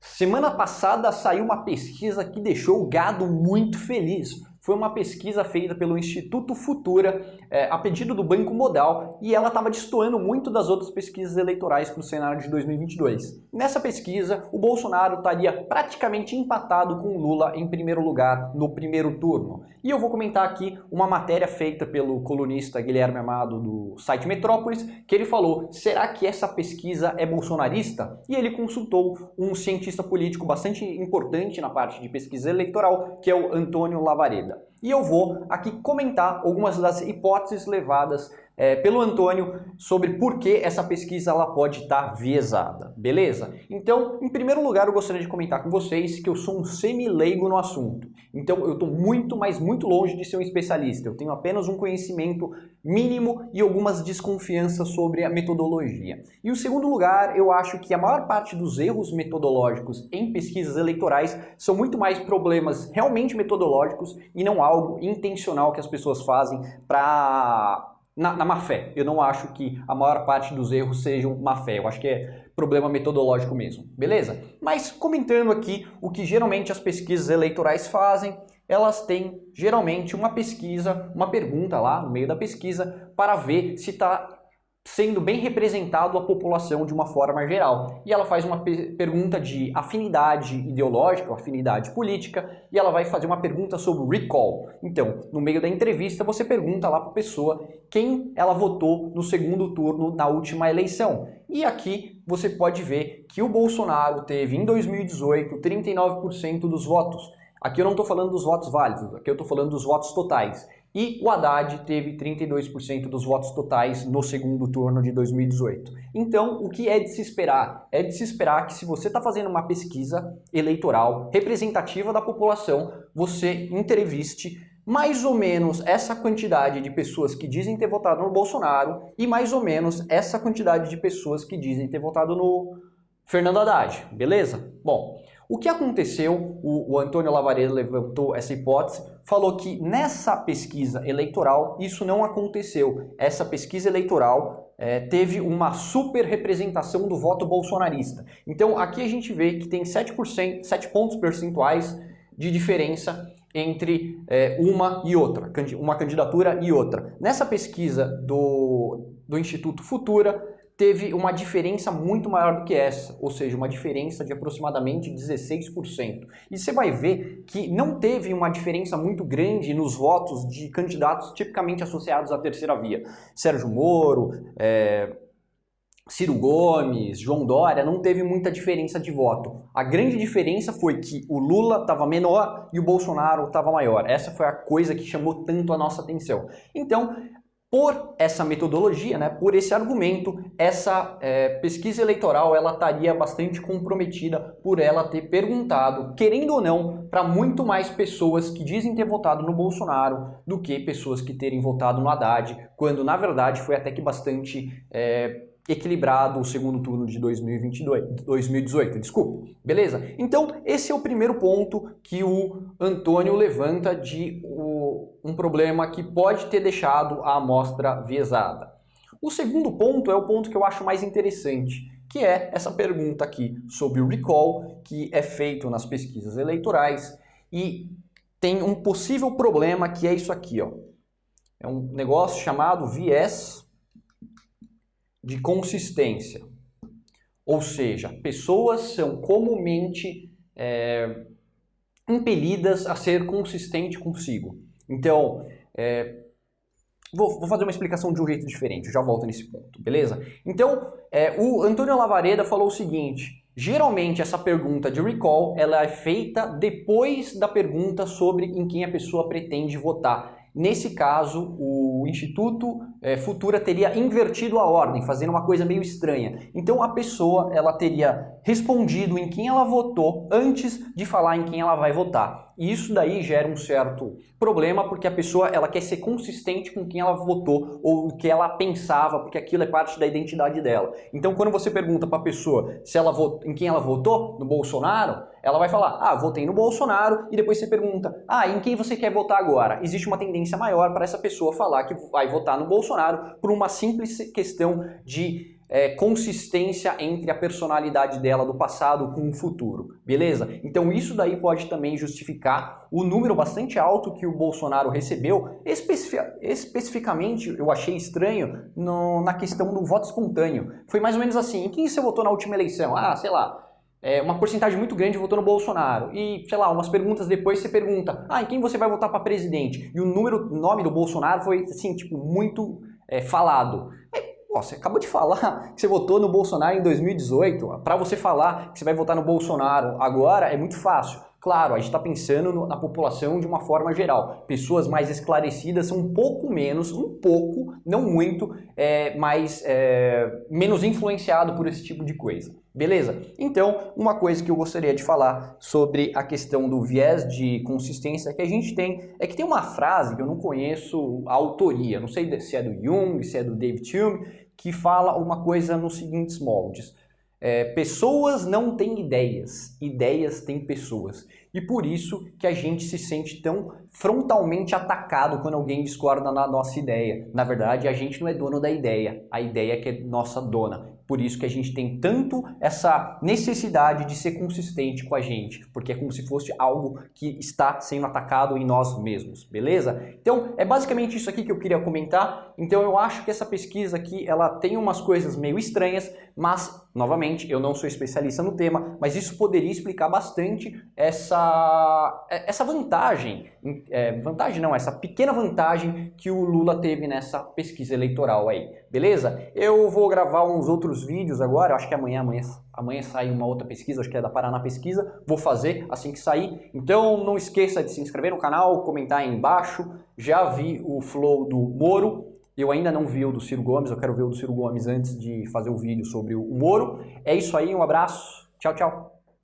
Semana passada saiu uma pesquisa que deixou o gado muito feliz. Foi uma pesquisa feita pelo Instituto Futura, a pedido do Banco Modal, e ela estava destoando muito das outras pesquisas eleitorais para o cenário de 2022. Nessa pesquisa, o Bolsonaro estaria praticamente empatado com o Lula em primeiro lugar no primeiro turno. E eu vou comentar aqui uma matéria feita pelo colunista Guilherme Amado do site Metrópolis, que ele falou: será que essa pesquisa é bolsonarista? E ele consultou um cientista político bastante importante na parte de pesquisa eleitoral, que é o Antônio Lavareda. E eu vou aqui comentar algumas das hipóteses levadas pelo Antônio sobre por que essa pesquisa ela pode estar viesada, beleza? Então, em primeiro lugar, eu gostaria de comentar com vocês que eu sou um semi-leigo no assunto. Então, eu estou muito, mas muito longe de ser um especialista. Eu tenho apenas um conhecimento mínimo e algumas desconfianças sobre a metodologia. E o segundo lugar, eu acho que a maior parte dos erros metodológicos em pesquisas eleitorais são muito mais problemas realmente metodológicos e não algo intencional que as pessoas fazem na má fé. Eu não acho que a maior parte dos erros sejam má fé. Eu acho que é problema metodológico mesmo, beleza? Mas comentando aqui o que geralmente as pesquisas eleitorais fazem, elas têm geralmente uma pergunta lá no meio da pesquisa para ver se está sendo bem representado a população de uma forma geral. E ela faz uma pergunta de afinidade ideológica, afinidade política, e ela vai fazer uma pergunta sobre recall. Então, no meio da entrevista, você pergunta lá para a pessoa quem ela votou no segundo turno na última eleição. E aqui você pode ver que o Bolsonaro teve em 2018 39% dos votos. Aqui eu não estou falando dos votos válidos, aqui eu estou falando dos votos totais. E o Haddad teve 32% dos votos totais no segundo turno de 2018. Então, o que é de se esperar? É de se esperar que se você está fazendo uma pesquisa eleitoral representativa da população, você entreviste mais ou menos essa quantidade de pessoas que dizem ter votado no Bolsonaro e mais ou menos essa quantidade de pessoas que dizem ter votado no Fernando Haddad, beleza? Bom, o que aconteceu, o Antônio Lavareda levantou essa hipótese, falou que nessa pesquisa eleitoral isso não aconteceu. Essa pesquisa eleitoral teve uma super representação do voto bolsonarista. Então aqui a gente vê que tem 7 pontos percentuais de diferença entre uma e outra, uma candidatura e outra. Nessa pesquisa do Instituto Futura, teve uma diferença muito maior do que essa, ou seja, uma diferença de aproximadamente 16%. E você vai ver que não teve uma diferença muito grande nos votos de candidatos tipicamente associados à terceira via. Sérgio Moro, Ciro Gomes, João Dória, não teve muita diferença de voto. A grande diferença foi que o Lula estava menor e o Bolsonaro estava maior. Essa foi a coisa que chamou tanto a nossa atenção. Então, por essa metodologia, né, por esse argumento, essa pesquisa eleitoral ela estaria bastante comprometida por ela ter perguntado, querendo ou não, para muito mais pessoas que dizem ter votado no Bolsonaro do que pessoas que terem votado no Haddad, quando na verdade foi até que bastante equilibrado o segundo turno de 2018, desculpa, beleza? Então esse é o primeiro ponto que o Antônio levanta de um problema que pode ter deixado a amostra viesada. O segundo ponto é o ponto que eu acho mais interessante, que é essa pergunta aqui sobre o recall, que é feito nas pesquisas eleitorais e tem um possível problema que é isso aqui, ó. É um negócio chamado viés de consistência. Ou seja, pessoas são comumente impelidas a ser consistente consigo. Então, vou fazer uma explicação de um jeito diferente, eu já volto nesse ponto, beleza? Então, o Antônio Lavareda falou o seguinte: geralmente essa pergunta de recall ela é feita depois da pergunta sobre em quem a pessoa pretende votar. Nesse caso, o Instituto Futura teria invertido a ordem, fazendo uma coisa meio estranha. Então a pessoa ela teria respondido em quem ela votou antes de falar em quem ela vai votar. E isso daí gera um certo problema, porque a pessoa ela quer ser consistente com quem ela votou ou o que ela pensava, porque aquilo é parte da identidade dela. Então quando você pergunta para a pessoa se ela em quem ela votou, no Bolsonaro, ela vai falar, votei no Bolsonaro, e depois você pergunta, em quem você quer votar agora? Existe uma tendência maior para essa pessoa falar que vai votar no Bolsonaro por uma simples questão de consistência entre a personalidade dela do passado com o futuro, beleza? Então isso daí pode também justificar o número bastante alto que o Bolsonaro recebeu, especificamente eu achei estranho na questão do voto espontâneo. Foi mais ou menos assim, em quem você votou na última eleição? Ah, sei lá, uma porcentagem muito grande votou no Bolsonaro. E, sei lá, umas perguntas depois você pergunta, em quem você vai votar para presidente? E o nome do Bolsonaro foi, assim, tipo, muito falado. Você acabou de falar que você votou no Bolsonaro em 2018. Para você falar que você vai votar no Bolsonaro agora é muito fácil. Claro, a gente está pensando na população de uma forma geral. Pessoas mais esclarecidas são um pouco menos, não muito, menos influenciado por esse tipo de coisa. Beleza? Então, uma coisa que eu gostaria de falar sobre a questão do viés de consistência que a gente tem é que tem uma frase que eu não conheço a autoria, não sei se é do Jung, se é do David Hume, que fala uma coisa nos seguintes moldes. Pessoas não têm ideias, ideias têm pessoas. E por isso que a gente se sente tão frontalmente atacado quando alguém discorda da nossa ideia. Na verdade, a gente não é dono da ideia, a ideia que é nossa dona. Por isso que a gente tem tanto essa necessidade de ser consistente com a gente, porque é como se fosse algo que está sendo atacado em nós mesmos, beleza? Então, é basicamente isso aqui que eu queria comentar. Então, eu acho que essa pesquisa aqui, ela tem umas coisas meio estranhas, mas, novamente, eu não sou especialista no tema, mas isso poderia explicar bastante essa vantagem, essa pequena vantagem que o Lula teve nessa pesquisa eleitoral aí, beleza? Eu vou gravar uns outros vídeos agora, acho que amanhã sai uma outra pesquisa, acho que é da Paraná Pesquisa, vou fazer assim que sair. Então não esqueça de se inscrever no canal, comentar aí embaixo. Já vi o flow do Moro, eu ainda não vi o do Ciro Gomes, eu quero ver o do Ciro Gomes antes de fazer o vídeo sobre o Moro. É isso aí, um abraço, tchau, tchau.